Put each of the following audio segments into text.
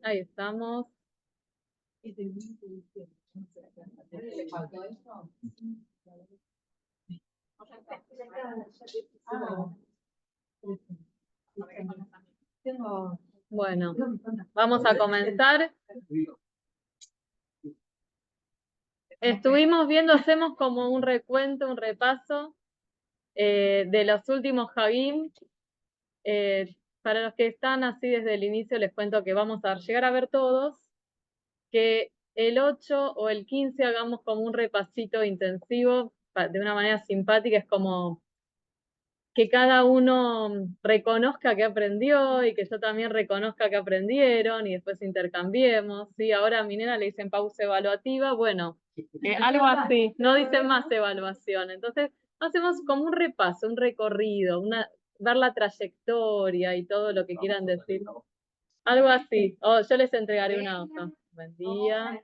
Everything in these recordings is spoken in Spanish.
Ahí estamos. Bueno, vamos a comenzar. Estuvimos viendo, hacemos como un recuento, un repaso de los últimos Hagim. Para los que están así desde el inicio, les cuento que vamos a llegar a ver todos, que el 8 o el 15 hagamos como un repasito intensivo, de una manera simpática, es como que cada uno reconozca que aprendió y que yo también reconozca que aprendieron y después intercambiemos, ¿sí? Ahora a mi nena le dicen pausa evaluativa, bueno, algo así, no dicen más evaluación. Entonces hacemos como un repaso, un recorrido, ver la trayectoria y todo lo que quieran decir. Algo así. Yo les entregaré una hoja. Buen día.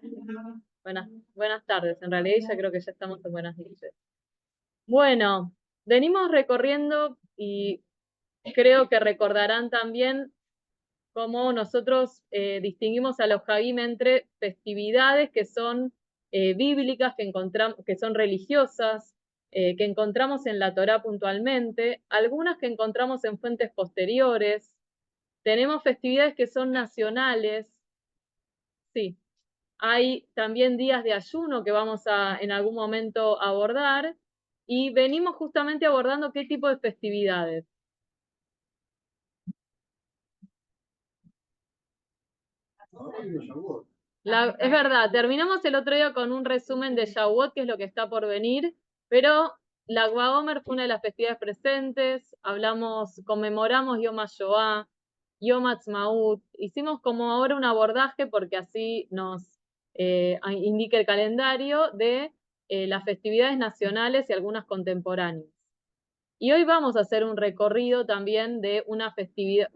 Buenas tardes. En realidad ya creo que ya estamos en buenas noches. Bueno, venimos recorriendo y creo que recordarán también cómo nosotros distinguimos a los Hagim entre festividades que son bíblicas, que son religiosas, que encontramos en la Torá puntualmente, algunas que encontramos en fuentes posteriores. Tenemos festividades que son nacionales, sí. Hay también días de ayuno que vamos a en algún momento abordar y venimos justamente abordando qué tipo de festividades. Es verdad, terminamos el otro día con un resumen de Shavuot, que es lo que está por venir, pero la Lag BaOmer fue una de las festividades presentes, conmemoramos Yom HaShoah, Yom Ha'atzmaut, hicimos como ahora un abordaje porque así nos indica el calendario de las festividades nacionales y algunas contemporáneas. Y hoy vamos a hacer un recorrido también de una festividad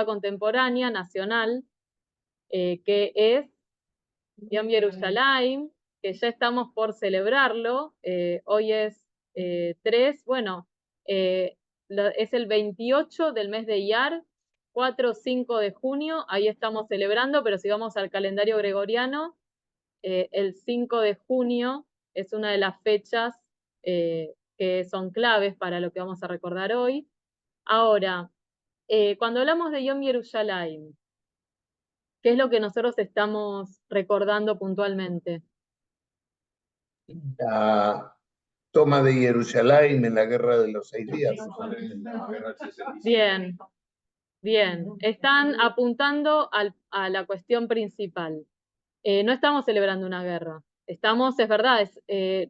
contemporánea nacional, que es Yom Yerushalayim, que ya estamos por celebrarlo. Hoy es 3, bueno, es el 28 del mes de Iyar, 4 o 5 de junio, ahí estamos celebrando, pero si vamos al calendario gregoriano, el 5 de junio es una de las fechas que son claves para lo que vamos a recordar hoy. Ahora, cuando hablamos de Yom Yerushalayim, ¿qué es lo que nosotros estamos recordando puntualmente? La toma de Jerusalén en la Guerra de los 6 días. Bien, bien. Están apuntando a la cuestión principal. No estamos celebrando una guerra. Es verdad,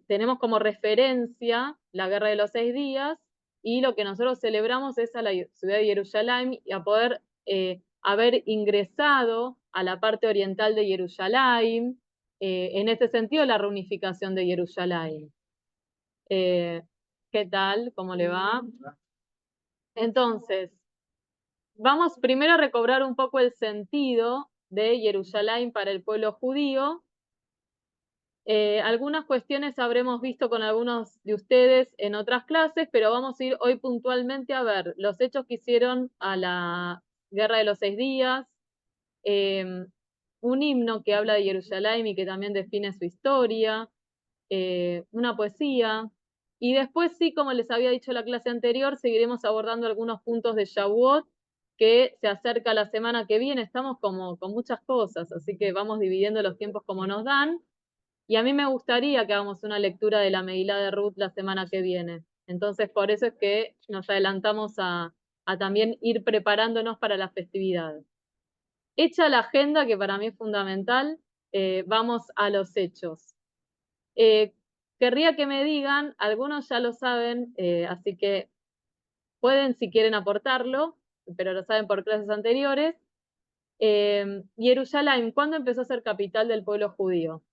tenemos como referencia la Guerra de los 6 días y lo que nosotros celebramos es a la ciudad de Jerusalén y a poder haber ingresado a la parte oriental de Jerusalén, en ese sentido la reunificación de Jerusalén. ¿Qué tal? ¿Cómo le va? Entonces, vamos primero a recobrar un poco el sentido de Jerusalén para el pueblo judío. Algunas cuestiones habremos visto con algunos de ustedes en otras clases, pero vamos a ir hoy puntualmente a ver los hechos que hicieron a la Guerra de los 6 días, un himno que habla de Jerusalén y que también define su historia, una poesía, y después sí, como les había dicho en la clase anterior, seguiremos abordando algunos puntos de Shavuot que se acerca la semana que viene. Estamos como con muchas cosas, así que vamos dividiendo los tiempos como nos dan. Y a mí me gustaría que hagamos una lectura de la Megilá de Ruth la semana que viene. Entonces, por eso es que nos adelantamos a también ir preparándonos para la festividad. Hecha la agenda, que para mí es fundamental, vamos a los hechos. Querría que me digan, algunos ya lo saben, así que pueden si quieren aportarlo, pero lo saben por clases anteriores. Jerusalén, ¿cuándo empezó a ser capital del pueblo judío?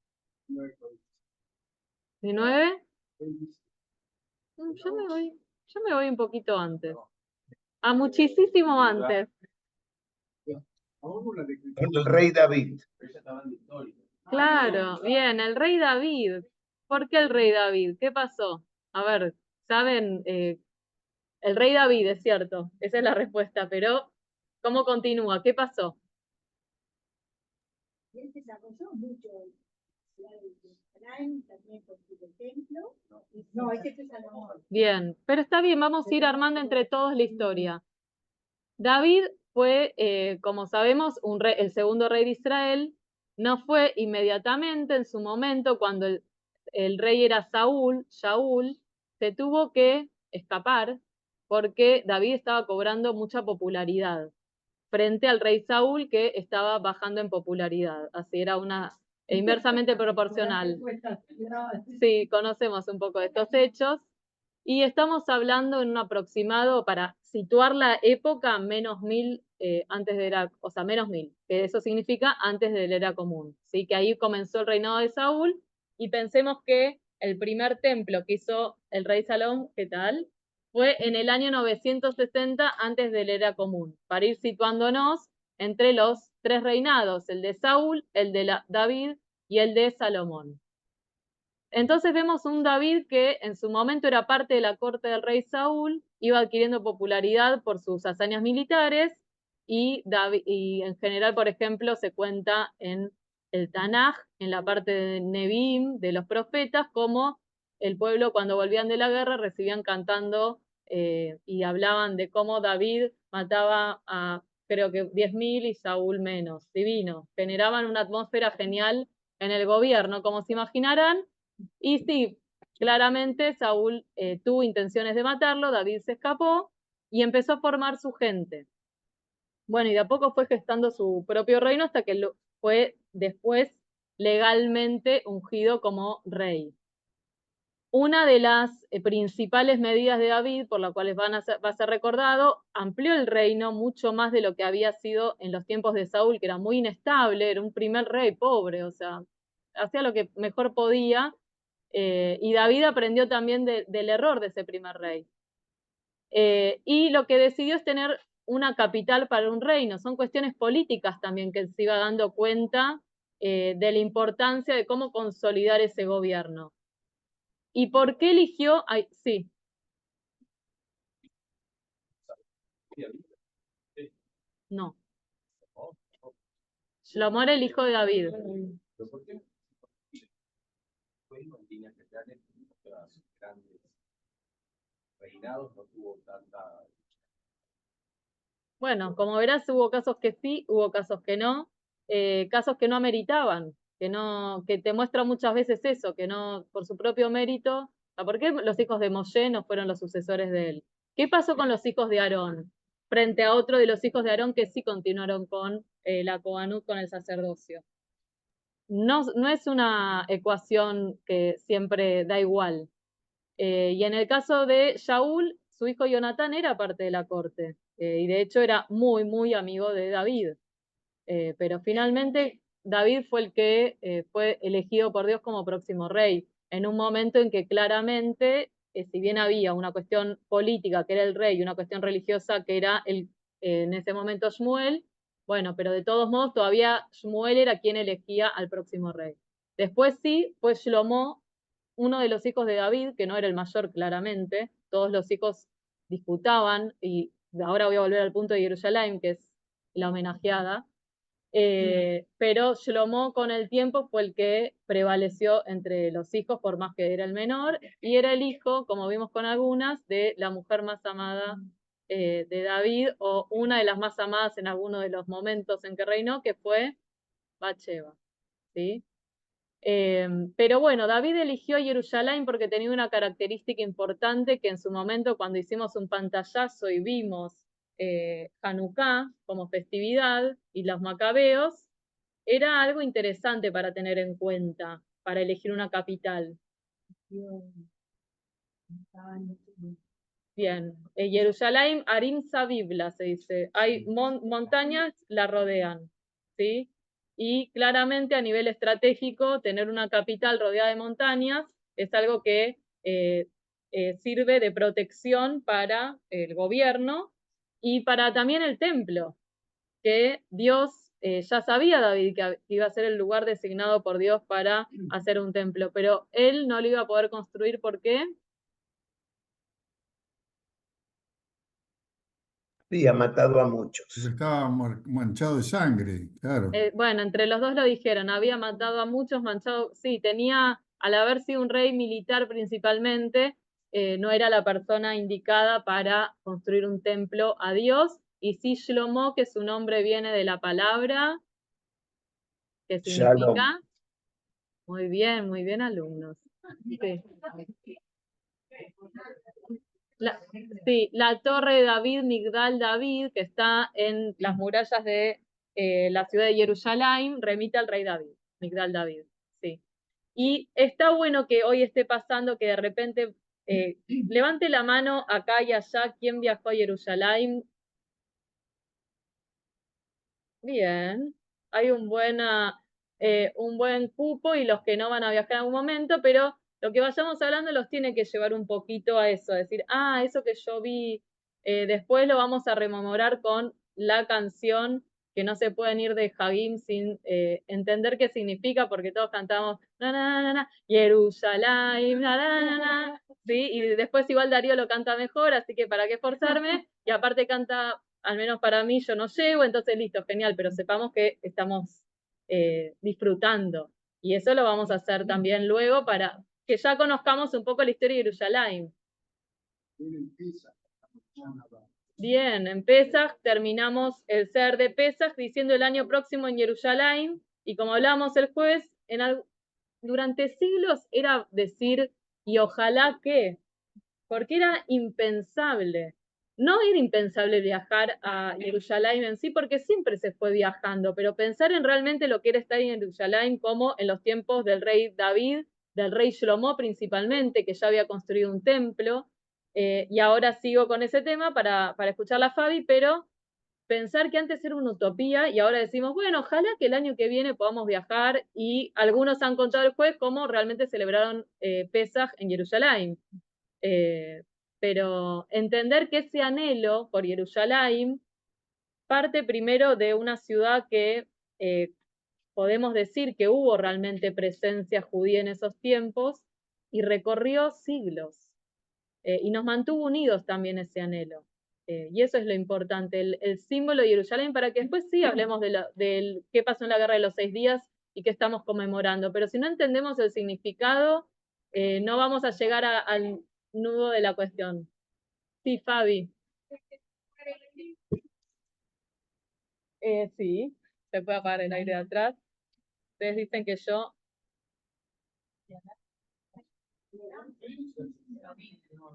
¿19? Yo me voy un poquito antes. Muchísimo antes. El rey David. Claro, bien, el rey David. ¿Por qué el rey David? ¿Qué pasó? A ver, ¿saben El rey David, es cierto, esa es la respuesta, pero ¿cómo continúa? ¿Qué pasó? Él desarrolló mucho la ciudad de Jerusalén, también construyó el templo. No, ese fue Salomón. Bien, pero está bien, vamos a ir armando entre todos la historia. David fue, como sabemos, el segundo rey de Israel. No fue inmediatamente, en su momento, cuando el rey era Shaul, se tuvo que escapar porque David estaba cobrando mucha popularidad frente al rey Saúl, que estaba bajando en popularidad. Así era inversamente proporcional. Sí, conocemos un poco de estos hechos. Y estamos hablando en un aproximado, para situar la época, menos 1000 antes de era, o sea, menos 1000, que eso significa antes de la era común. ¿Sí? Que ahí comenzó el reinado de Saúl, y pensemos que el primer templo que hizo el rey Salomón, ¿qué tal? Fue en el año 960 antes de la era común, para ir situándonos entre los tres reinados, el de Saúl, el de David y el de Salomón. Entonces vemos un David que en su momento era parte de la corte del rey Saúl, iba adquiriendo popularidad por sus hazañas militares, y en general, por ejemplo, se cuenta en el Tanaj, en la parte de Nevi'im, de los profetas, como el pueblo cuando volvían de la guerra recibían cantando y hablaban de cómo David mataba a, creo que 10.000 y Saúl menos. Divino. Generaban una atmósfera genial en el gobierno, como se imaginarán. Y sí, claramente Saúl tuvo intenciones de matarlo, David se escapó y empezó a formar su gente. Bueno, y de a poco fue gestando su propio reino hasta que fue después legalmente ungido como rey. Una de las principales medidas de David, por las cuales va a ser recordado, amplió el reino mucho más de lo que había sido en los tiempos de Saúl, que era muy inestable, era un primer rey pobre, o sea, hacía lo que mejor podía. Y David aprendió también del error de ese primer rey. Y lo que decidió es tener una capital para un reino. Son cuestiones políticas también que se iba dando cuenta de la importancia de cómo consolidar ese gobierno. ¿Y por qué eligió? Ay, sí. No. Shlomo era el hijo de David. Bueno, como verás, hubo casos que sí, hubo casos que no, casos que no ameritaban, que te muestra muchas veces eso, que no, por su propio mérito. ¿Por qué los hijos de Moshe no fueron los sucesores de él? ¿Qué pasó con los hijos de Aarón? Frente a otro de los hijos de Aarón que sí continuaron con la Coanut, con el sacerdocio. No, no es una ecuación que siempre da igual. Y en el caso de Shaul, su hijo Jonatán era parte de la corte, y de hecho era muy, muy amigo de David. Pero finalmente David fue el que fue elegido por Dios como próximo rey, en un momento en que claramente, si bien había una cuestión política que era el rey y una cuestión religiosa que era en ese momento Shmuel, bueno, pero de todos modos todavía Shmuel era quien elegía al próximo rey. Después sí, fue Shlomo, uno de los hijos de David, que no era el mayor claramente, todos los hijos disputaban, y ahora voy a volver al punto de Jerusalén, que es la homenajeada, pero Shlomo con el tiempo fue el que prevaleció entre los hijos, por más que era el menor, y era el hijo, como vimos con algunas, de la mujer más amada de David, o una de las más amadas en alguno de los momentos en que reinó, que fue Bathsheba, ¿sí? Pero bueno, David eligió Jerusalén porque tenía una característica importante que en su momento, cuando hicimos un pantallazo y vimos Hanukkah como festividad y los macabeos, era algo interesante para tener en cuenta, para elegir una capital. Bien, Jerusalén, Arim Sabibla se dice, hay montañas la rodean, ¿sí? Y claramente a nivel estratégico, tener una capital rodeada de montañas es algo que sirve de protección para el gobierno y para también el templo, que Dios ya sabía, David, que iba a ser el lugar designado por Dios para hacer un templo, pero él no lo iba a poder construir. ¿Por qué? Sí, ha matado a muchos. Porque estaba manchado de sangre, claro. Bueno, entre los dos lo dijeron, había matado a muchos, manchado, sí, tenía, al haber sido un rey militar principalmente, no era la persona indicada para construir un templo a Dios, y sí Shlomo, que su nombre viene de la palabra, que Shalom. significa, muy bien alumnos. Sí. Sí, la torre de David, Migdal David, que está en las murallas de la ciudad de Jerusalén, remite al rey David, Migdal David, sí. Y está bueno que hoy esté pasando que de repente levante la mano acá y allá, ¿quién viajó a Jerusalén? Bien, hay un buen cupo y los que no van a viajar en algún momento, pero lo que vayamos hablando los tiene que llevar un poquito a eso, decir, eso que yo vi, después lo vamos a rememorar con la canción, que no se pueden ir de Hagim sin entender qué significa, porque todos cantamos, na, na, na, na, Jerusalén, na, na, na, na, ¿sí? Y después igual Darío lo canta mejor, así que para qué esforzarme, y aparte canta, al menos para mí, yo no llego, entonces listo, genial, pero sepamos que estamos disfrutando. Y eso lo vamos a hacer también luego para que ya conozcamos un poco la historia de Jerusalén. Bien, en Pesaj terminamos el ser de Pesaj diciendo el año próximo en Jerusalén, y como hablamos el jueves, durante siglos era decir, y ojalá que, porque era impensable. No era impensable viajar a Jerusalén en sí, porque siempre se fue viajando, pero pensar en realmente lo que era estar en Jerusalén, como en los tiempos del rey David, del rey Shlomo principalmente, que ya había construido un templo, y ahora sigo con ese tema para escuchar a Fabi, pero pensar que antes era una utopía y ahora decimos, bueno, ojalá que el año que viene podamos viajar, y algunos han contado el jueves cómo realmente celebraron Pesaj en Jerusalén. Pero entender que ese anhelo por Jerusalén parte primero de una ciudad que podemos decir que hubo realmente presencia judía en esos tiempos y recorrió siglos, y nos mantuvo unidos también ese anhelo. Y eso es lo importante, el símbolo de Jerusalén, para que después sí hablemos del qué pasó en la Guerra de los 6 días y qué estamos conmemorando. Pero si no entendemos el significado, no vamos a llegar al nudo de la cuestión. Sí, Fabi. Sí, se puede apagar el aire de atrás. Ustedes dicen que yo...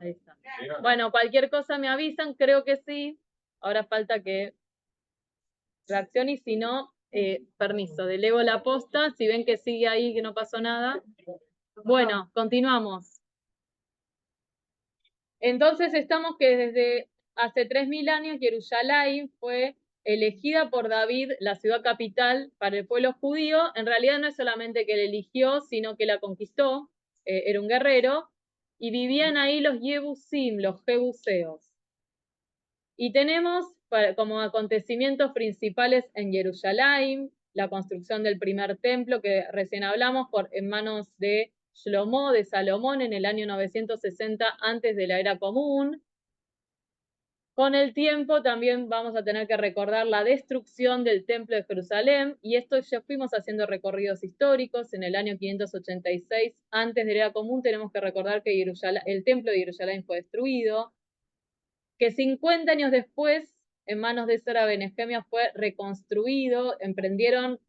Ahí está. Bueno, cualquier cosa me avisan, creo que sí. Ahora falta que reaccione, y si no, permiso, delego la posta. Si ven que sigue ahí, que no pasó nada. Bueno, continuamos. Entonces estamos que desde hace 3000 años Jerusalén fue elegida por David, la ciudad capital, para el pueblo judío. En realidad no es solamente que la eligió, sino que la conquistó, era un guerrero, y vivían ahí los Yebusim, los jebuseos. Y tenemos como acontecimientos principales en Jerusalén la construcción del primer templo que recién hablamos en manos de Shlomo, de Salomón, en el año 960 antes de la era común. Con el tiempo también vamos a tener que recordar la destrucción del templo de Jerusalén, y esto ya fuimos haciendo recorridos históricos. En el año 586 antes de la era común tenemos que recordar que el templo de Jerusalén fue destruido, que 50 años después, en manos de Sara Benejemia, fue reconstruido, emprendieron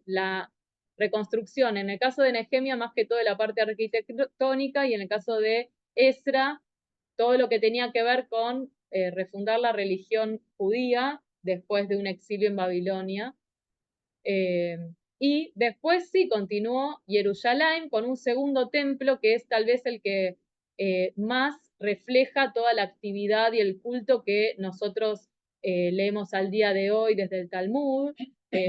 la reconstrucción, en el caso de Nehemia más que todo de la parte arquitectónica, y en el caso de Esra, todo lo que tenía que ver con refundar la religión judía después de un exilio en Babilonia. Y después sí continuó Jerusalén con un segundo templo, que es tal vez el que más refleja toda la actividad y el culto que nosotros leemos al día de hoy desde el Talmud.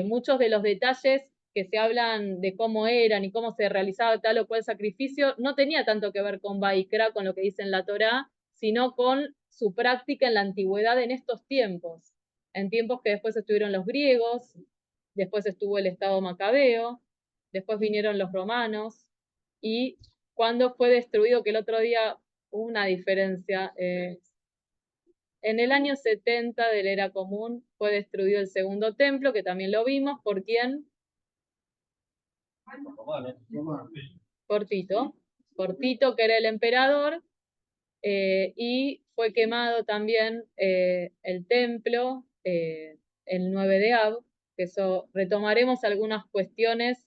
Muchos de los detalles que se hablan de cómo eran y cómo se realizaba tal o cual sacrificio no tenía tanto que ver con Baikra, con lo que dice en la Torá, sino con su práctica en la antigüedad en estos tiempos, en tiempos que después estuvieron los griegos, después estuvo el Estado macabeo, después vinieron los romanos, y cuando fue destruido, que el otro día hubo una diferencia, En el año 70 de la era común fue destruido el segundo templo, que también lo vimos. ¿Por quién? Por Tito. Por Tito, que era el emperador, y fue quemado también el templo el 9 de Ab, que eso retomaremos algunas cuestiones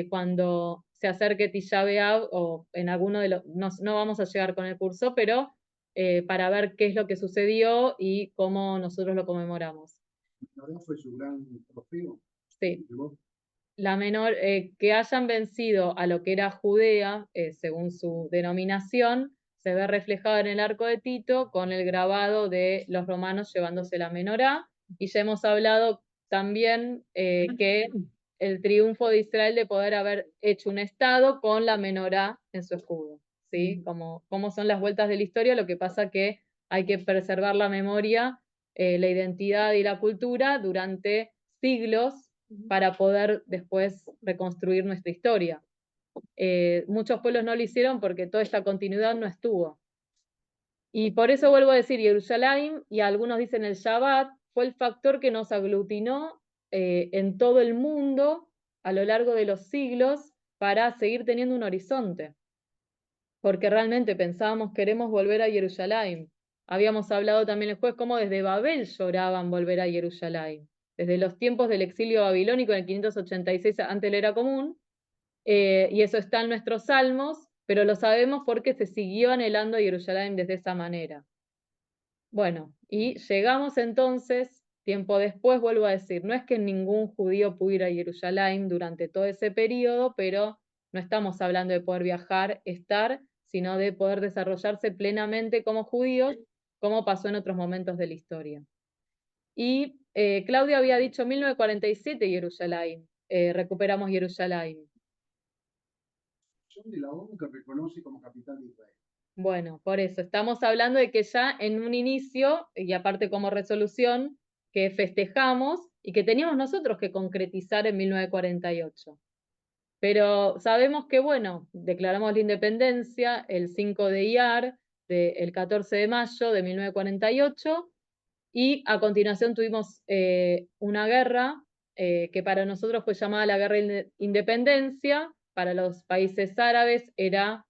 cuando se acerque Tisha B'Av o en alguno de los, no vamos a llegar con el curso, pero para ver qué es lo que sucedió y cómo nosotros lo conmemoramos. ¿No fue su gran trofeo? Sí. La menor, que hayan vencido a lo que era Judea, según su denominación, se ve reflejado en el arco de Tito con el grabado de los romanos llevándose la menorá, y ya hemos hablado también que el triunfo de Israel de poder haber hecho un estado con la menorá en su escudo, ¿sí? Como son las vueltas de la historia, lo que pasa que hay que preservar la memoria, la identidad y la cultura durante siglos para poder después reconstruir nuestra historia. Muchos pueblos no lo hicieron porque toda esta continuidad no estuvo. Y por eso vuelvo a decir, Jerusalén, y algunos dicen el Shabbat, fue el factor que nos aglutinó en todo el mundo a lo largo de los siglos para seguir teniendo un horizonte. Porque realmente pensábamos, queremos volver a Jerusalén. Habíamos hablado también el jueves cómo desde Babel lloraban volver a Jerusalén. Desde los tiempos del exilio babilónico en el 586 antes de la era común, y eso está en nuestros salmos, pero lo sabemos porque se siguió anhelando a Jerusalén desde esa manera. Bueno, y llegamos entonces, tiempo después, vuelvo a decir, no es que ningún judío pudiera ir a Jerusalén durante todo ese periodo, pero no estamos hablando de poder viajar, estar, sino de poder desarrollarse plenamente como judíos, como pasó en otros momentos de la historia. Y Claudia había dicho 1947 Jerusalén, recuperamos Jerusalén. Son de la ONU que reconoce como capital de Israel. Bueno, por eso estamos hablando de que ya en un inicio, y aparte como resolución, que festejamos y que teníamos nosotros que concretizar en 1948. Pero sabemos que, bueno, declaramos la independencia el 5 de Iyar, el 14 de mayo de 1948, y a continuación tuvimos una guerra que para nosotros fue llamada la Guerra de Independencia, para los países árabes era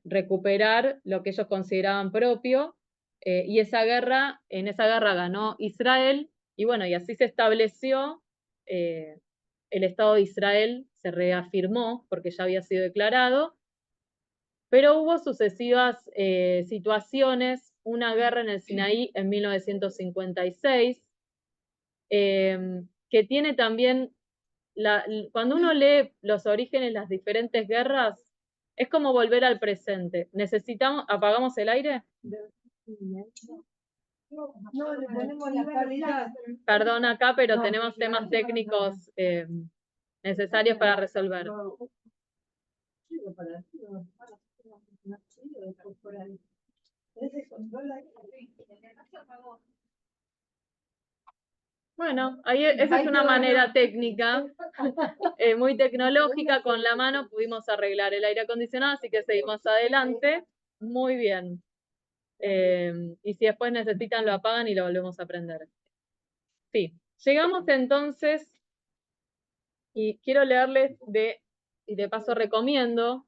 recuperar lo que ellos consideraban propio, y en esa guerra ganó Israel, y bueno, y así se estableció el Estado de Israel, se reafirmó porque ya había sido declarado, pero hubo sucesivas situaciones, una guerra en el Sinaí en 1956, que tiene también, cuando uno lee los orígenes, las diferentes guerras, es como volver al presente. ¿Apagamos el aire? No, le ponemos la calidad. Perdón acá, pero tenemos temas técnicos necesarios para resolver. Bueno, esa es una manera técnica, muy tecnológica, con la mano pudimos arreglar el aire acondicionado, así que seguimos adelante. Muy bien. Y si después necesitan lo apagan y lo volvemos a prender. Sí, llegamos entonces, y quiero leerles y de paso recomiendo,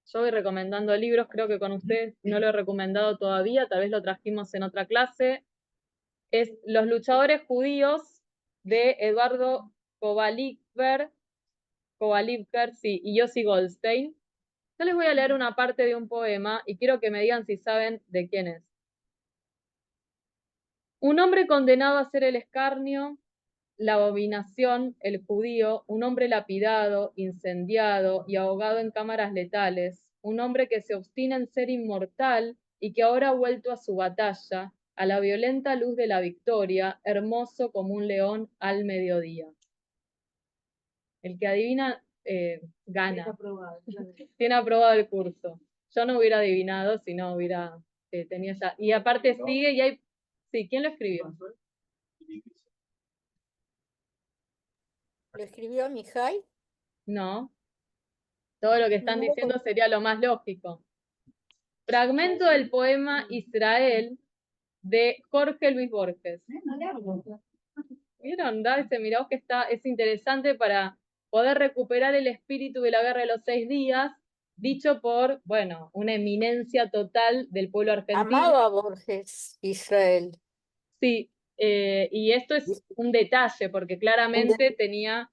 yo voy recomendando libros, creo que con ustedes no lo he recomendado todavía, tal vez lo trajimos en otra clase, es Los luchadores judíos de Eduardo Kovalivker, sí, y Yossi Goldstein. Yo les voy a leer una parte de un poema y quiero que me digan si saben de quién es. Un hombre condenado a ser el escarnio, la abominación, el judío, un hombre lapidado, incendiado y ahogado en cámaras letales, un hombre que se obstina en ser inmortal y que ahora ha vuelto a su batalla, a la violenta luz de la victoria, hermoso como un león al mediodía. El que adivina gana. Tiene aprobado el curso. Yo no hubiera adivinado si no hubiera tenido esa. Y aparte sigue y hay. Sí, ¿quién lo escribió? ¿Lo escribió Mijay? No. Todo lo que están diciendo sería lo más lógico. Fragmento del poema Israel, de Jorge Luis Borges. ¿Vieron? Mirá que es interesante para poder recuperar el espíritu de la Guerra de los 6 días, dicho por, bueno, una eminencia total del pueblo argentino. Amaba a Borges, Israel. Sí, y esto es un detalle, porque claramente tenía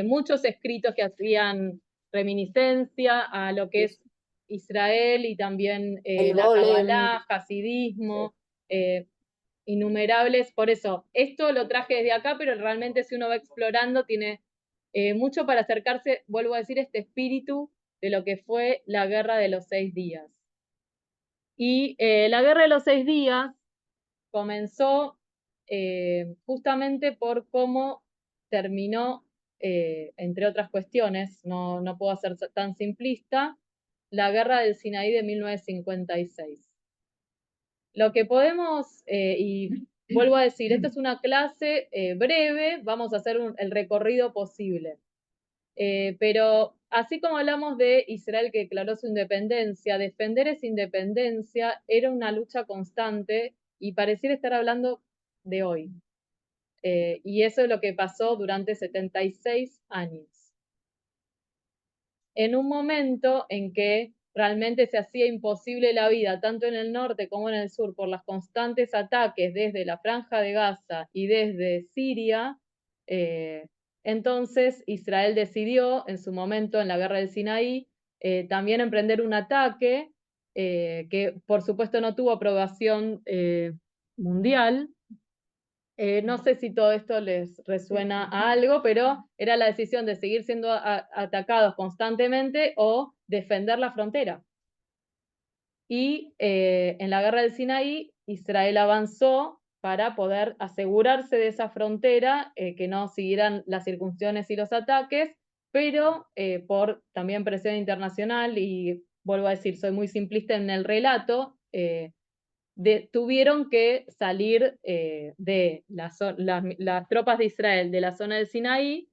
muchos escritos que hacían reminiscencia a lo que es Israel y también El la golem. Kabbalah, hasidismo, innumerables. Por eso, esto lo traje desde acá, pero realmente si uno va explorando, tiene mucho para acercarse, vuelvo a decir, este espíritu de lo que fue la Guerra de los 6 días. Y la Guerra de los 6 días comenzó justamente por cómo terminó, entre otras cuestiones, no puedo ser tan simplista, la Guerra del Sinaí de 1956. Lo que podemos, y vuelvo a decir, esta es una clase breve, vamos a hacer el recorrido posible. Pero así como hablamos de Israel que declaró su independencia, defender esa independencia era una lucha constante y pareciera estar hablando de hoy. Y eso es lo que pasó durante 76 años. En un momento en que realmente se hacía imposible la vida, tanto en el norte como en el sur, por los constantes ataques desde la Franja de Gaza y desde Siria, entonces Israel decidió en su momento, en la guerra del Sinaí, también emprender un ataque que por supuesto no tuvo aprobación mundial. No sé si todo esto les resuena a algo, pero era la decisión de seguir siendo atacados constantemente o defender la frontera. Y en la guerra del Sinaí, Israel avanzó para poder asegurarse de esa frontera, que no siguieran las circunstancias y los ataques, pero por también presión internacional, y vuelvo a decir, soy muy simplista en el relato, tuvieron que salir de las tropas de Israel de la zona del Sinaí,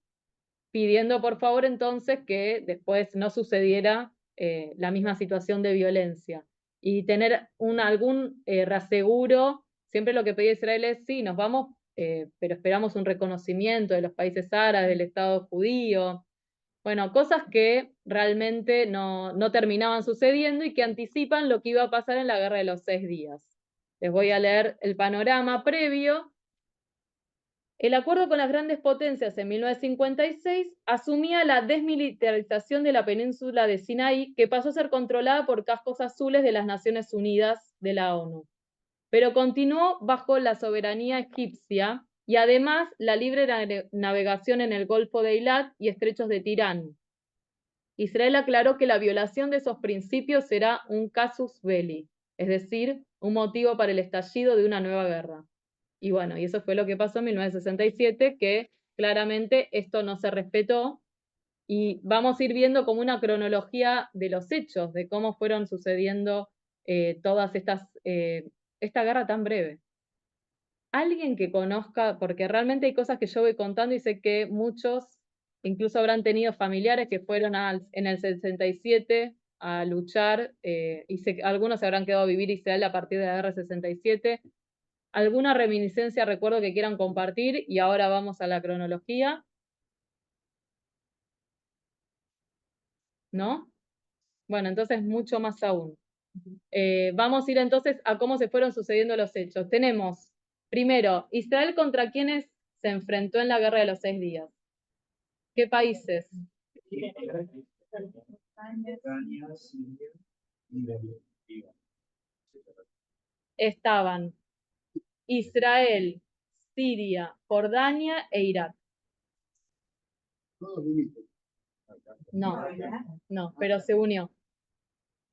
pidiendo por favor entonces que después no sucediera la misma situación de violencia y tener algún reaseguro. Siempre lo que pedía Israel es, sí, nos vamos, pero esperamos un reconocimiento de los países árabes, del Estado judío. Bueno, cosas que realmente no terminaban sucediendo y que anticipan lo que iba a pasar en la Guerra de los 6 días. Les voy a leer el panorama previo. El acuerdo con las grandes potencias en 1956 asumía la desmilitarización de la península de Sinaí, que pasó a ser controlada por cascos azules de las Naciones Unidas de la ONU, pero continuó bajo la soberanía egipcia y además la libre navegación en el Golfo de Eilat y estrechos de Tirán. Israel aclaró que la violación de esos principios será un casus belli, es decir, un motivo para el estallido de una nueva guerra. Y bueno, y eso fue lo que pasó en 1967, que claramente esto no se respetó, y vamos a ir viendo como una cronología de los hechos, de cómo fueron sucediendo todas esta guerra tan breve. Alguien que conozca, porque realmente hay cosas que yo voy contando y sé que muchos incluso habrán tenido familiares que fueron en el 67 a luchar, y algunos se habrán quedado a vivir Israel a partir de la guerra del 67. ¿Alguna reminiscencia, recuerdo que quieran compartir? Y ahora vamos a la cronología. ¿No? Bueno, entonces mucho más aún. Vamos a ir entonces a cómo se fueron sucediendo los hechos. Tenemos, primero, Israel contra quienes se enfrentó en la Guerra de los 6 días. ¿Qué países? Estaban Israel, Siria, Jordania e Irak. No, pero se unió.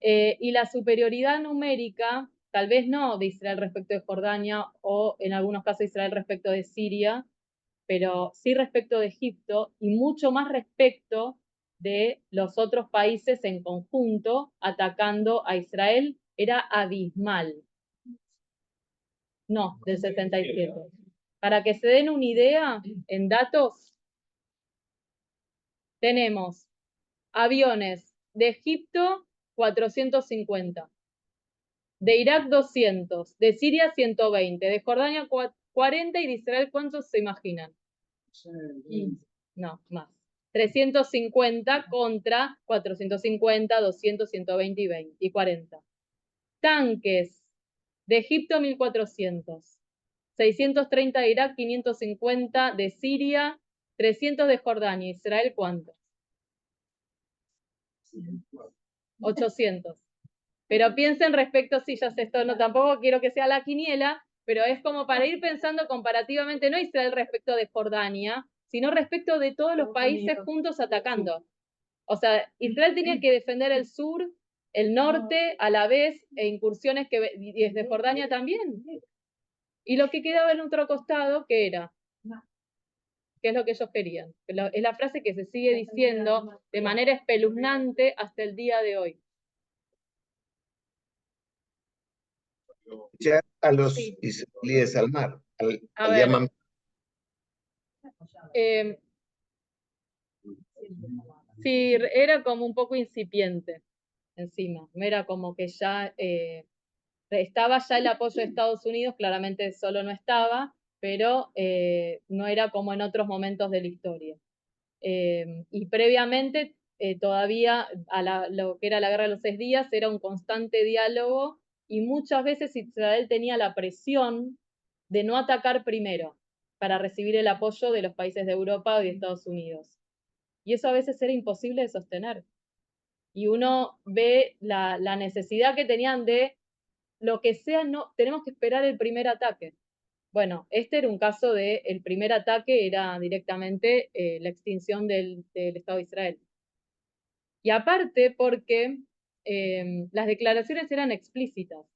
Y la superioridad numérica, tal vez no de Israel respecto de Jordania o en algunos casos Israel respecto de Siria, pero sí respecto de Egipto y mucho más respecto de los otros países en conjunto atacando a Israel, era abismal. No, del 77. Para que se den una idea, en datos, tenemos aviones de Egipto 450, de Irak 200, de Siria 120, de Jordania 40 y de Israel, ¿cuántos se imaginan? 15. No, más. 350 contra 450, 200, 120 y 40. Tanques de Egipto 1400, 630 de Irak, 550 de Siria, 300 de Jordania. Israel, ¿cuántos? 800. Pero piensen respecto, sí, ya sé esto, no, tampoco quiero que sea la quiniela, pero es como para ir pensando comparativamente, no Israel respecto de Jordania, sino respecto de todos los países juntos atacando. O sea, Israel tenía que defender el sur, el norte a la vez, e incursiones que y desde Jordania también. Y lo que quedaba en otro costado, ¿qué era? ¿Qué es lo que ellos querían? Es la frase que se sigue diciendo de manera espeluznante hasta el día de hoy. Echar a los Sí. israelíes al mar. A Le ver, llaman sí, era como un poco incipiente encima. Era como que ya estaba ya el apoyo de Estados Unidos, claramente solo no estaba, pero no era como en otros momentos de la historia. Y previamente, todavía lo que era la Guerra de los 6 días, era un constante diálogo y muchas veces Israel tenía la presión de no atacar primero para recibir el apoyo de los países de Europa y de Estados Unidos. Y eso a veces era imposible de sostener. Y uno ve la necesidad que tenían de lo que sea, no, tenemos que esperar el primer ataque. Bueno, este era un caso de el primer ataque era directamente la extinción del Estado de Israel. Y aparte porque las declaraciones eran explícitas.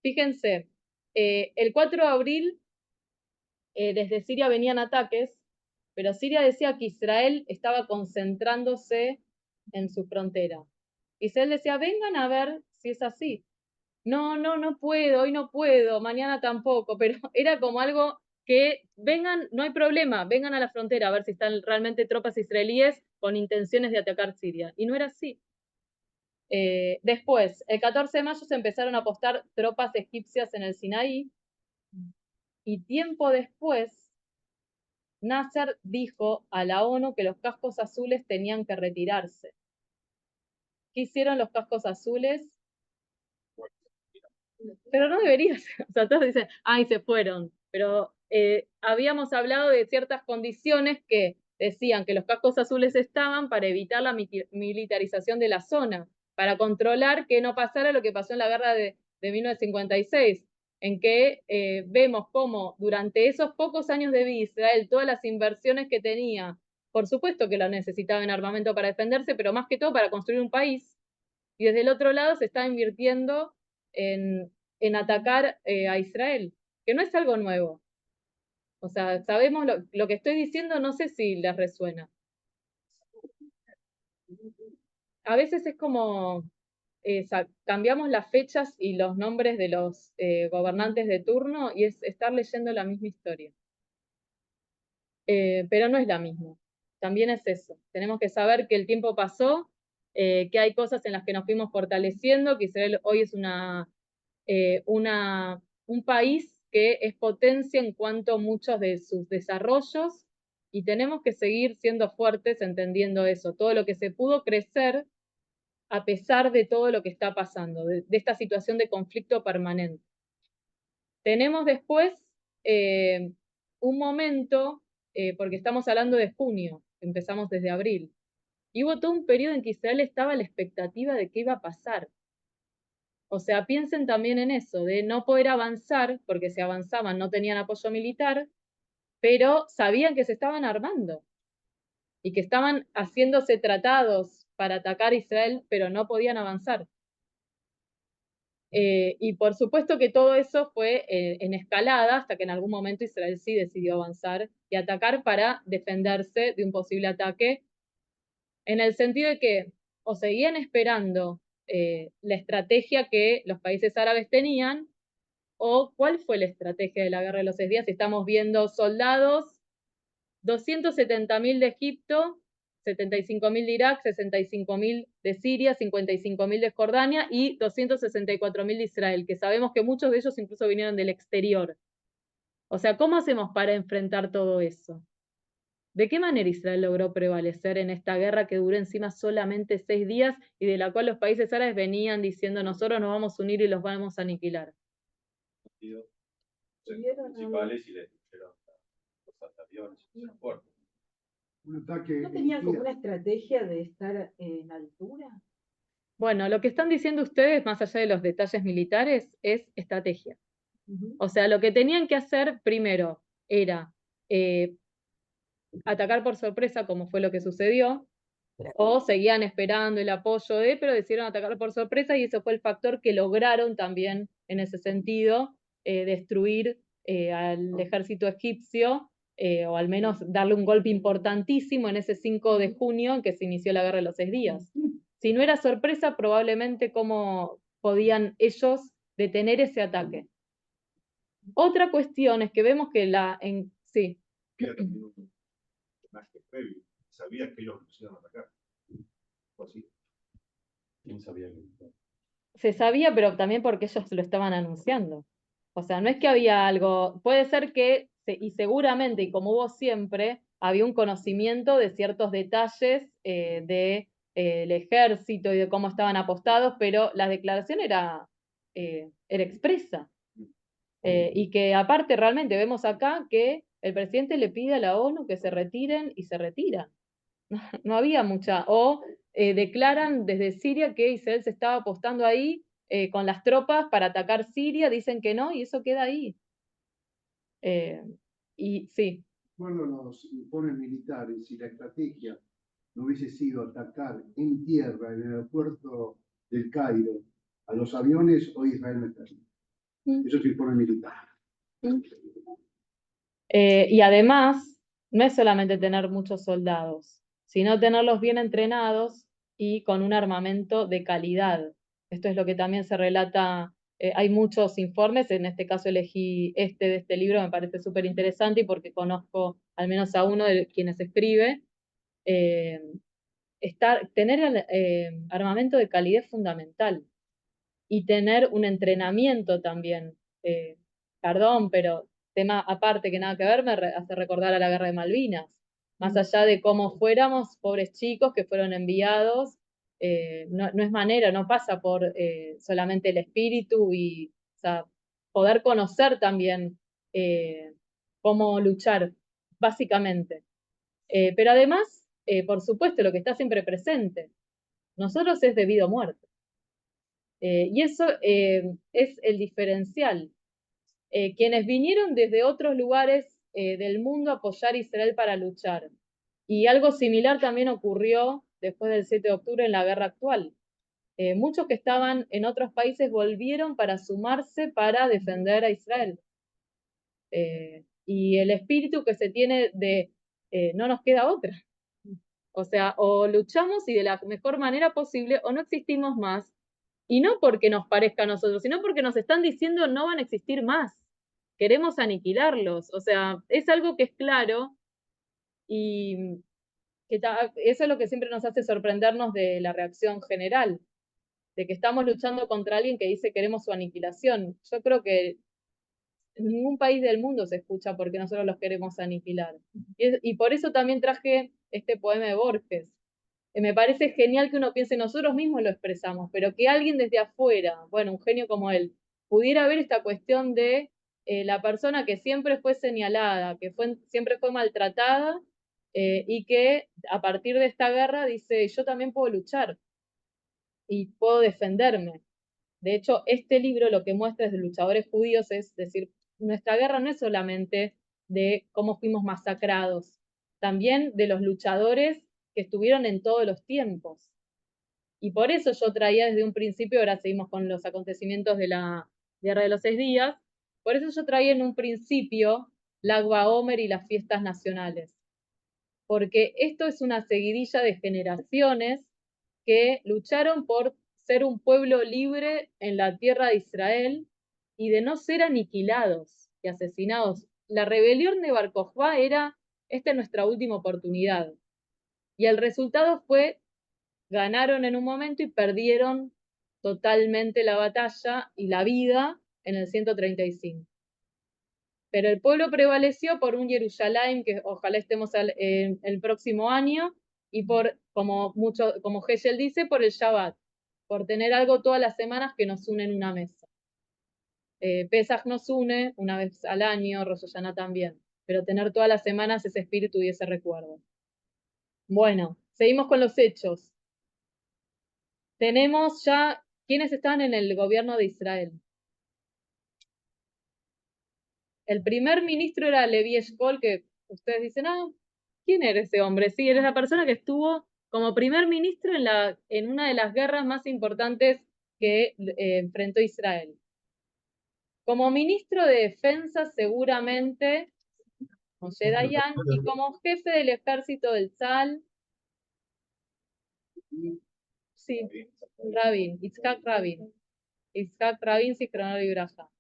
Fíjense, el 4 de abril desde Siria venían ataques, pero Siria decía que Israel estaba concentrándose en su frontera. Israel decía, vengan a ver si es así. No puedo, hoy no puedo, mañana tampoco, pero era como algo que vengan, no hay problema, vengan a la frontera a ver si están realmente tropas israelíes con intenciones de atacar Siria. Y no era así. Después, el 14 de mayo se empezaron a apostar tropas egipcias en el Sinaí y tiempo después Nasser dijo a la ONU que los cascos azules tenían que retirarse. ¿Qué hicieron los cascos azules? Pero no debería ser. O sea, todos dicen, ay, se fueron. Pero habíamos hablado de ciertas condiciones que decían que los cascos azules estaban para evitar la militarización de la zona, para controlar que no pasara lo que pasó en la guerra de 1956, en que vemos cómo durante esos pocos años de vida Israel, todas las inversiones que tenía, por supuesto que lo necesitaba en armamento para defenderse, pero más que todo para construir un país, y desde el otro lado se está invirtiendo en atacar a Israel, que no es algo nuevo. O sea, sabemos lo que estoy diciendo, no sé si les resuena. A veces es como cambiamos las fechas y los nombres de los gobernantes de turno y es estar leyendo la misma historia. Pero no es la misma. También es eso. Tenemos que saber que el tiempo pasó, que hay cosas en las que nos fuimos fortaleciendo, que Israel hoy es un país que es potencia en cuanto a muchos de sus desarrollos y tenemos que seguir siendo fuertes entendiendo eso, todo lo que se pudo crecer a pesar de todo lo que está pasando, de esta situación de conflicto permanente. Tenemos después un momento, porque estamos hablando de junio, empezamos desde abril, y hubo todo un periodo en que Israel estaba a la expectativa de qué iba a pasar. O sea, piensen también en eso, de no poder avanzar, porque si avanzaban no tenían apoyo militar, pero sabían que se estaban armando y que estaban haciéndose tratados para atacar a Israel, pero no podían avanzar. Y por supuesto que todo eso fue en escalada hasta que en algún momento Israel sí decidió avanzar y atacar para defenderse de un posible ataque, en el sentido de que o seguían esperando la estrategia que los países árabes tenían, o cuál fue la estrategia de la guerra de los 6 días. Estamos viendo soldados, 270.000 de Egipto, 75.000 de Irak, 65.000 de Siria, 55.000 de Jordania y 264.000 de Israel, que sabemos que muchos de ellos incluso vinieron del exterior. O sea, ¿cómo hacemos para enfrentar todo eso? ¿De qué manera Israel logró prevalecer en esta guerra que duró encima solamente 6 días y de la cual los países árabes venían diciendo nosotros nos vamos a unir y los vamos a aniquilar? Principales y le destruyeron los aviones y los puertos. Un ataque ¿No tenía como una estrategia de estar en altura? Bueno, lo que están diciendo ustedes, más allá de los detalles militares, es estrategia. O sea, lo que tenían que hacer primero era atacar por sorpresa, como fue lo que sucedió, o seguían esperando el apoyo pero decidieron atacar por sorpresa y eso fue el factor que lograron también, en ese sentido, destruir al ejército egipcio, o al menos darle un golpe importantísimo en ese 5 de junio en que se inició la guerra de los 6 días. Si no era sorpresa, probablemente cómo podían ellos detener ese ataque. Otra cuestión es que vemos que sí. Había también un personaje previo. Sabía que ellos los iban a atacar. ¿O así? ¿Quién sabía que? Se sabía, pero también porque ellos lo estaban anunciando. O sea, no es que había algo, puede ser que, y seguramente, y como hubo siempre, había un conocimiento de ciertos detalles del ejército y de cómo estaban apostados, pero la declaración era expresa. Y que aparte realmente vemos acá que el presidente le pide a la ONU que se retiren y se retiran. No había mucha, o declaran desde Siria que Israel se estaba apostando ahí con las tropas para atacar Siria, dicen que no, y eso queda ahí. Y sí. Bueno, los informes militares, si la estrategia no hubiese sido atacar en tierra, en el aeropuerto del Cairo, a los aviones, hoy Israel no estaría. Eso es informe militar. Y además, no es solamente tener muchos soldados, sino tenerlos bien entrenados y con un armamento de calidad. Esto es lo que también se relata, hay muchos informes, en este caso elegí de este libro, me parece súper interesante y porque conozco al menos a uno de quienes escribe. Tener armamento de calidad es fundamental y tener un entrenamiento también. Perdón, pero tema aparte que nada que ver, me hace recordar a la guerra de Malvinas. Más allá de cómo fuéramos, pobres chicos que fueron enviados, no es manera, no pasa por solamente el espíritu y, o sea, poder conocer también cómo luchar, básicamente. Pero además, por supuesto, lo que está siempre presente, nosotros es debido a muerte. Y eso es el diferencial. Quienes vinieron desde otros lugares del mundo a apoyar a Israel para luchar. Y algo similar también ocurrió después del 7 de octubre en la guerra actual. Muchos que estaban en otros países volvieron para sumarse para defender a Israel. Y el espíritu que se tiene de no nos queda otra. O sea, o luchamos y de la mejor manera posible o no existimos más. Y no porque nos parezca a nosotros, sino porque nos están diciendo no van a existir más. Queremos aniquilarlos. O sea, es algo que es claro y que eso es lo que siempre nos hace sorprendernos de la reacción general, de que estamos luchando contra alguien que dice queremos su aniquilación. Yo creo que en ningún país del mundo se escucha porque nosotros los queremos aniquilar. Y por eso también traje este poema de Borges. Me parece genial que uno piense, nosotros mismos lo expresamos, pero que alguien desde afuera, bueno, un genio como él, pudiera ver esta cuestión de la persona que siempre fue señalada, que siempre fue maltratada, y que a partir de esta guerra dice, yo también puedo luchar y puedo defenderme. De hecho, este libro lo que muestra es de luchadores judíos, es decir, nuestra guerra no es solamente de cómo fuimos masacrados, también de los luchadores que estuvieron en todos los tiempos. Y por eso yo traía desde un principio, ahora seguimos con los acontecimientos de la Guerra de los 6 días, por eso yo traía en un principio Lag BaOmer y las fiestas nacionales, porque esto es una seguidilla de generaciones que lucharon por ser un pueblo libre en la tierra de Israel y de no ser aniquilados y asesinados. La rebelión de Bar Kokhba era, esta es nuestra última oportunidad. Y el resultado fue, ganaron en un momento y perdieron totalmente la batalla y la vida en el 135. Pero el pueblo prevaleció por un Jerusalén, que ojalá estemos el próximo año, y por, como Hegel dice, por el Shabbat, por tener algo todas las semanas que nos une en una mesa. Pesaj nos une una vez al año, Rosh Hashanah también, pero tener todas las semanas ese espíritu y ese recuerdo. Bueno, seguimos con los hechos. Tenemos ya quienes están en el gobierno de Israel. El primer ministro era Levi Eshkol, que ustedes dicen, ¿quién era ese hombre? Sí, era la persona que estuvo como primer ministro en una de las guerras más importantes que enfrentó Israel. Como ministro de Defensa, seguramente, Moshe Dayan, y como jefe del ejército del Tzal, sí, Rabin, Yitzhak Rabin. Yitzhak Rabin, Zichrono Libraja.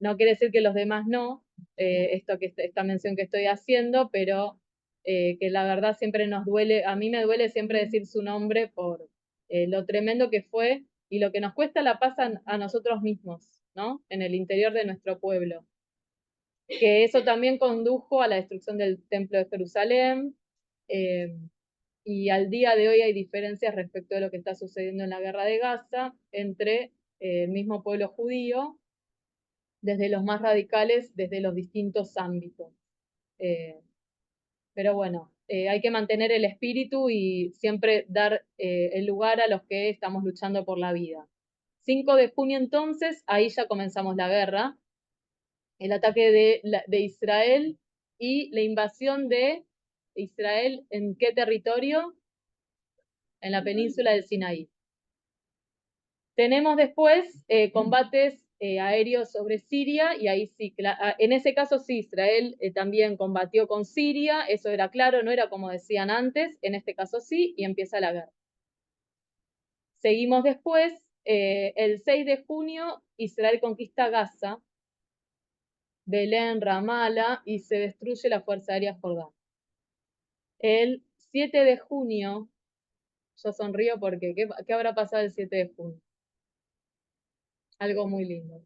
No quiere decir que los demás no, esta mención que estoy haciendo, pero que la verdad siempre nos duele, a mí me duele siempre decir su nombre por lo tremendo que fue y lo que nos cuesta la paz a nosotros mismos, ¿no? En el interior de nuestro pueblo. Que eso también condujo a la destrucción del Templo de Jerusalén, y al día de hoy hay diferencias respecto de lo que está sucediendo en la guerra de Gaza entre el mismo pueblo judío, desde los más radicales, desde los distintos ámbitos. Pero bueno, hay que mantener el espíritu y siempre dar el lugar a los que estamos luchando por la vida. 5 de junio entonces, ahí ya comenzamos la guerra, el ataque de Israel y la invasión de Israel, ¿en qué territorio? En la península del Sinaí. Tenemos después combates aéreos sobre Siria, y ahí sí, en ese caso sí, Israel también combatió con Siria, eso era claro, no era como decían antes, en este caso sí, y empieza la guerra. Seguimos después, el 6 de junio, Israel conquista Gaza, Belén, Ramala, y se destruye la Fuerza Aérea Jordán. El 7 de junio, yo sonrío porque, ¿qué habrá pasado el 7 de junio? Algo muy lindo.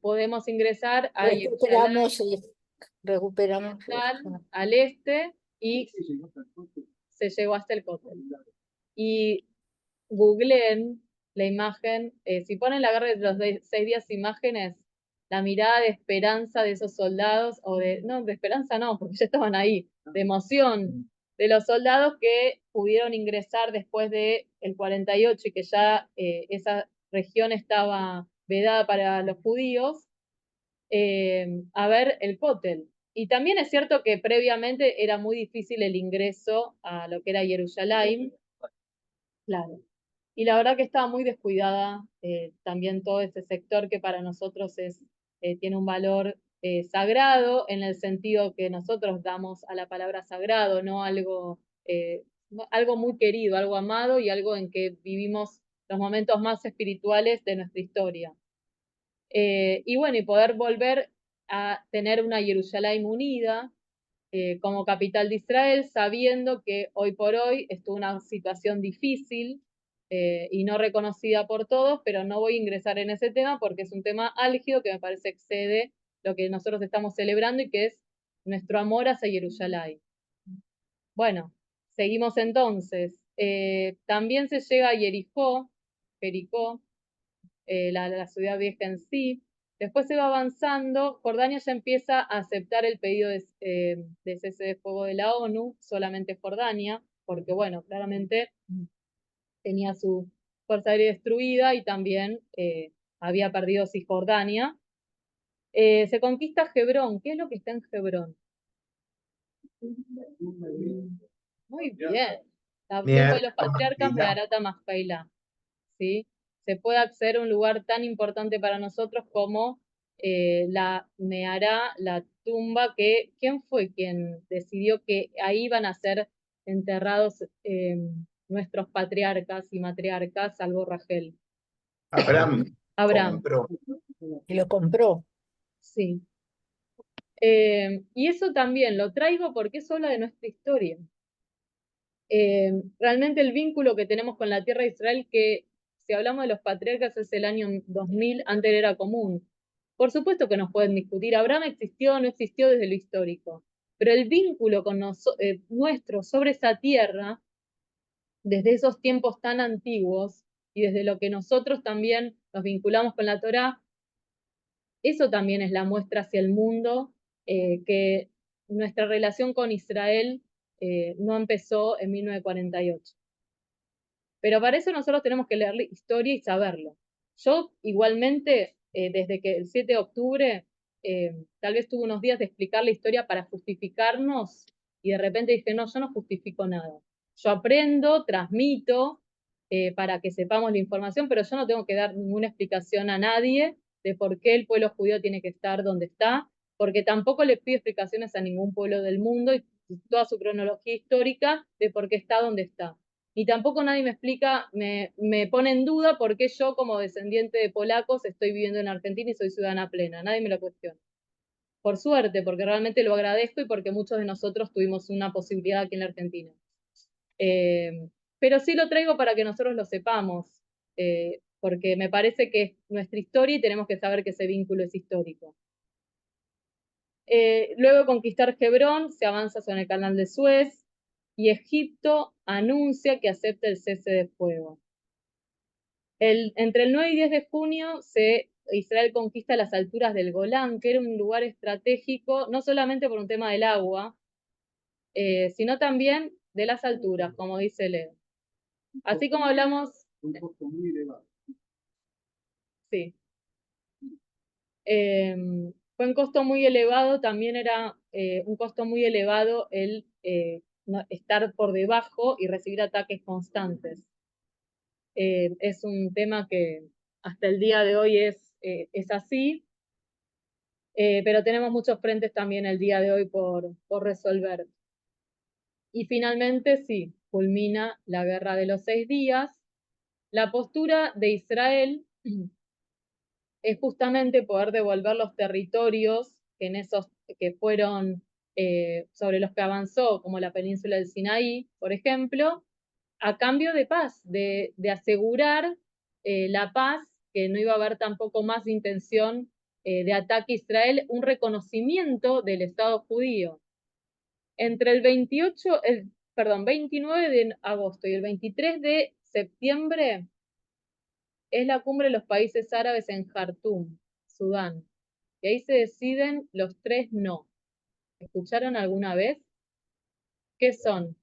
Podemos ingresar a Recuperamos y recuperamos. al este y se llegó hasta el Kotel. Y googleen la imagen, si ponen la guerra de los 6 días imágenes, la mirada de esperanza de esos soldados, no, de esperanza no, porque ya estaban ahí, de emoción de los soldados que pudieron ingresar después del 48 y que ya esa región estaba vedada para los judíos, a ver el Kotel. Y también es cierto que previamente era muy difícil el ingreso a lo que era Jerusalén. Claro. Y la verdad que estaba muy descuidada también todo ese sector que para nosotros tiene un valor sagrado, en el sentido que nosotros damos a la palabra sagrado, no algo muy querido, algo amado y algo en que vivimos los momentos más espirituales de nuestra historia. Y bueno, y poder volver a tener una Jerusalén unida como capital de Israel, sabiendo que hoy por hoy estuvo una situación difícil y no reconocida por todos, pero no voy a ingresar en ese tema porque es un tema álgido que me parece excede lo que nosotros estamos celebrando y que es nuestro amor hacia Jerusalén. Bueno, seguimos entonces. También se llega a Jericó, la ciudad vieja en sí. Después se va avanzando, Jordania ya empieza a aceptar el pedido de cese de fuego de la ONU, solamente Jordania, porque bueno, claramente tenía su fuerza aérea destruida y también había perdido Cisjordania. Se conquista Hebrón. ¿Qué es lo que está en Hebrón? Muy bien. La tumba de los patriarcas Meharata Maspailá. ¿Sí? Se puede acceder a un lugar tan importante para nosotros como la Mehará, la tumba, que ¿quién fue quien decidió que ahí iban a ser enterrados nuestros patriarcas y matriarcas, salvo Rachel? Abraham. Abraham. Compró. Y lo compró. Sí. Y eso también lo traigo porque eso habla de nuestra historia. Realmente el vínculo que tenemos con la tierra de Israel, que si hablamos de los patriarcas es el año 2000, antes era común. Por supuesto que nos pueden discutir, Abraham existió o no existió desde lo histórico, pero el vínculo con nuestro sobre esa tierra, desde esos tiempos tan antiguos y desde lo que nosotros también nos vinculamos con la Torá, eso también es la muestra hacia el mundo, que nuestra relación con Israel no empezó en 1948. Pero para eso nosotros tenemos que leer historia y saberlo. Yo igualmente, desde que el 7 de octubre, tal vez tuve unos días de explicar la historia para justificarnos y de repente dije, no, yo no justifico nada. Yo aprendo, transmito para que sepamos la información, pero yo no tengo que dar ninguna explicación a nadie de por qué el pueblo judío tiene que estar donde está, porque tampoco le pido explicaciones a ningún pueblo del mundo y toda su cronología histórica de por qué está donde está. Y tampoco nadie me explica, me pone en duda por qué yo, como descendiente de polacos, estoy viviendo en Argentina y soy ciudadana plena. Nadie me lo cuestiona. Por suerte, porque realmente lo agradezco y porque muchos de nosotros tuvimos una posibilidad aquí en la Argentina. Pero sí lo traigo para que nosotros lo sepamos, porque me parece que es nuestra historia y tenemos que saber que ese vínculo es histórico. Luego de conquistar Hebrón, se avanza sobre el canal de Suez y Egipto anuncia que acepta el cese de fuego. Entre el 9 y 10 de junio, Israel conquista las alturas del Golán, que era un lugar estratégico, no solamente por un tema del agua, sino también de las alturas, como dice Leo. Así como hablamos... Un costo muy elevado. Sí. Fue un costo muy elevado, también era un costo muy elevado el estar por debajo y recibir ataques constantes. Es un tema que hasta el día de hoy es así, pero tenemos muchos frentes también el día de hoy por resolver. Y finalmente, sí, culmina la Guerra de los 6 días. La postura de Israel es justamente poder devolver los territorios que fueron sobre los que avanzó, como la península del Sinaí, por ejemplo, a cambio de paz, de asegurar la paz, que no iba a haber tampoco más intención de ataque a Israel, un reconocimiento del Estado judío. Entre el 29 de agosto y el 23 de septiembre es la cumbre de los países árabes en Jartum, Sudán. Y ahí se deciden los 3 no. ¿Escucharon alguna vez? ¿Qué son?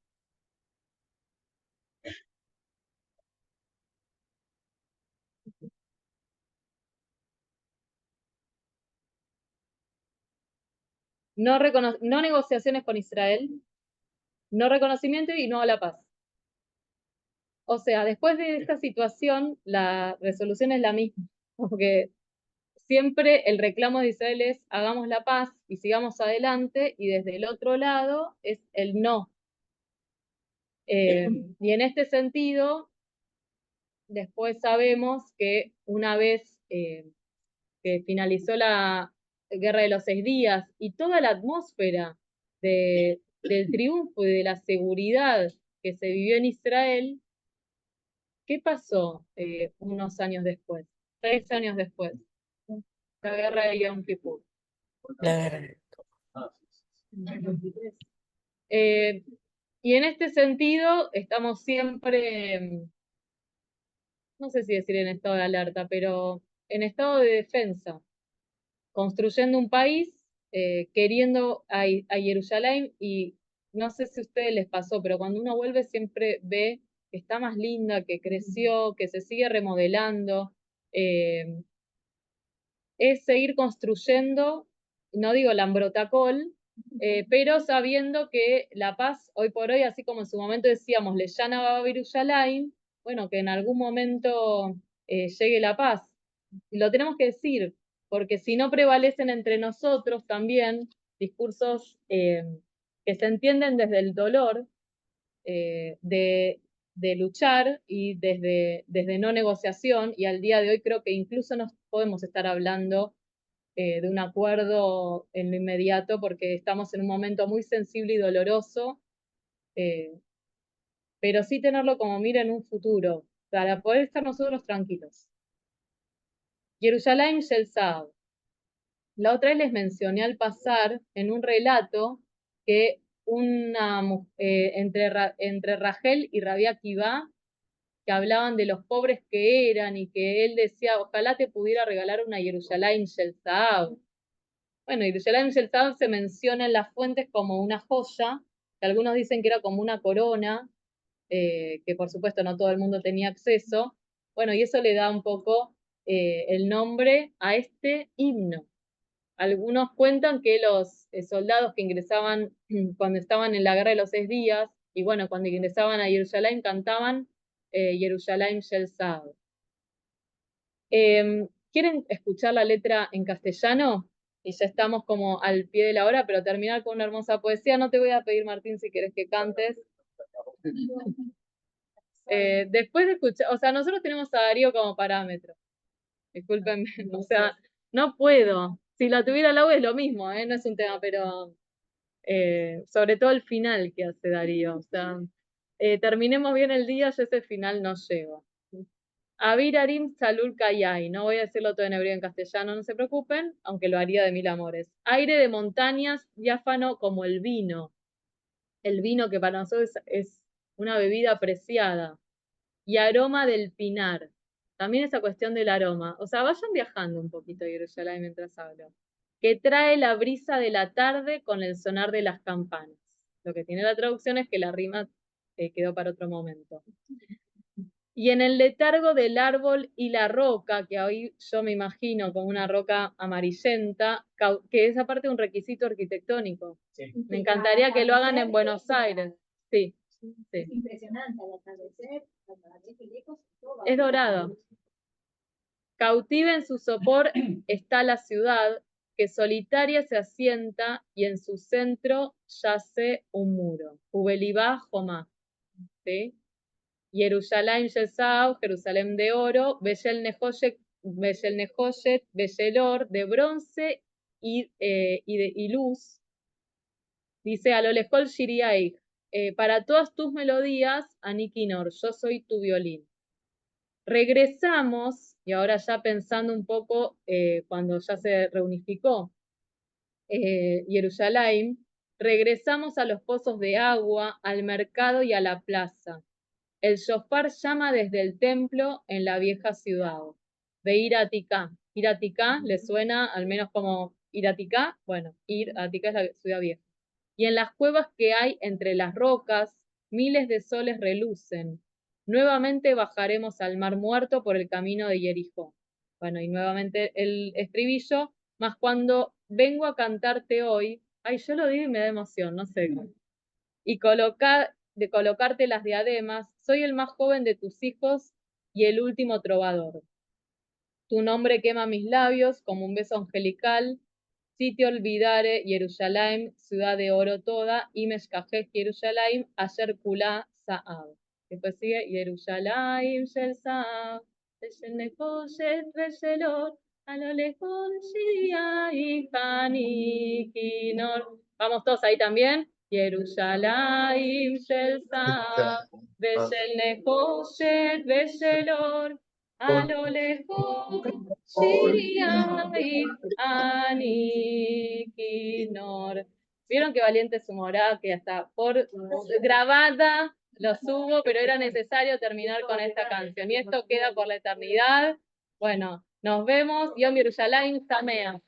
No negociaciones con Israel, no reconocimiento y no a la paz. O sea, después de esta situación, la resolución es la misma, porque siempre el reclamo de Israel es hagamos la paz y sigamos adelante, y desde el otro lado es el no. Y en este sentido, después sabemos que una vez que finalizó la Guerra de los 6 días y toda la atmósfera del triunfo y de la seguridad que se vivió en Israel, ¿qué pasó unos años después? 6 años después. La Guerra de Yom Kippur. La verdad. Y en este sentido estamos siempre, no sé si decir en estado de alerta, pero en estado de defensa, construyendo un país, queriendo a Jerusalén, y no sé si a ustedes les pasó, pero cuando uno vuelve siempre ve que está más linda, que creció, que se sigue remodelando. Es seguir construyendo, no digo Lambrotacol, pero sabiendo que la paz hoy por hoy, así como en su momento decíamos, Leyana va a Yerushalayim, bueno, que en algún momento llegue la paz. Y lo tenemos que decir, porque si no prevalecen entre nosotros también discursos que se entienden desde el dolor, de luchar y desde no negociación, y al día de hoy creo que incluso nos podemos estar hablando de un acuerdo en lo inmediato, porque estamos en un momento muy sensible y doloroso, pero sí tenerlo como mira en un futuro, para poder estar nosotros tranquilos. Jerusalén Shel Saab. La otra vez les mencioné al pasar en un relato que entre Rachel y Rabí Akiva, que hablaban de los pobres que eran y que él decía, ojalá te pudiera regalar una Jerusalén Shel Saab. Bueno, Jerusalén Shel Saab se menciona en las fuentes como una joya, que algunos dicen que era como una corona, que por supuesto no todo el mundo tenía acceso. Bueno, y eso le da un poco el nombre a este himno. Algunos cuentan que los soldados que ingresaban cuando estaban en la guerra de los 6 días, y bueno, cuando ingresaban a Jerusalén cantaban Jerusalén Shel Saab. ¿Quieren escuchar la letra en castellano? Y ya estamos como al pie de la hora, pero terminar con una hermosa poesía. No te voy a pedir, Martín, si querés que cantes. Después de escuchar, o sea, nosotros tenemos a Darío como parámetro. Discúlpenme, o sea, no puedo. Si la tuviera al agua es lo mismo, no es un tema, pero sobre todo el final que hace Darío. O sea, terminemos bien el día, yo ese final no llego. Abir Arim Salul Kayai, no voy a decirlo todo en hebreo en castellano, no se preocupen, aunque lo haría de mil amores. Aire de montañas, diáfano como el vino que para nosotros es una bebida apreciada. Y aroma del pinar. También esa cuestión del aroma. O sea, vayan viajando un poquito a Jerusalén mientras hablo. Que trae la brisa de la tarde con el sonar de las campanas. Lo que tiene la traducción es que la rima quedó para otro momento. Y en el letargo del árbol y la roca, que hoy yo me imagino como una roca amarillenta, que es aparte un requisito arquitectónico. Sí. Me encantaría que lo hagan en Buenos Aires. Sí. Sí. Es impresionante al atardecer, cuando la ves de lejos, todo es dorado. Cautiva en su sopor está la ciudad, que solitaria se asienta y en su centro yace un muro. Ubelibá Jomá. ¿Sí? Jerusalén Yesau, Jerusalén de oro, Beyel Nehoyet, Beyelor, de bronce y luz. Dice, a lo lejos Shiriaig, para todas tus melodías, Anikinor, yo soy tu violín. Regresamos, y ahora ya pensando un poco cuando ya se reunificó Jerusalén, regresamos a los pozos de agua, al mercado y a la plaza. El shofar llama desde el templo en la vieja ciudad. De Ir a Ticá. Ir a Ticá le suena al menos como Ir a Ticá. Bueno, Ir a Ticá es la ciudad vieja. Y en las cuevas que hay entre las rocas, miles de soles relucen. Nuevamente bajaremos al mar muerto por el camino de Jericó. Bueno, y nuevamente el estribillo, más cuando vengo a cantarte hoy, ay, yo lo digo y me da emoción, no sé. Y de colocarte las diademas, soy el más joven de tus hijos y el último trovador. Tu nombre quema mis labios como un beso angelical. Si te olvidare, Jerusalén, ciudad de oro toda, y meshkajej Jerusalén, ayer kulá Saab. Después sigue Jerusalén, Shel Saab, Beshel Nefoshet, Beshelor, a lo lejos Shiria y Hanikinor. Vamos todos ahí también. Jerusalén, Shel Saab, Beshel Nefoshet, Beshelor, a lo lejos Shiria y Anikinor. Vieron qué valiente su morada, que hasta por grabada lo subo, pero era necesario terminar con esta canción. Y esto queda por la eternidad. Bueno, nos vemos. Yom Yerushalayim Samea.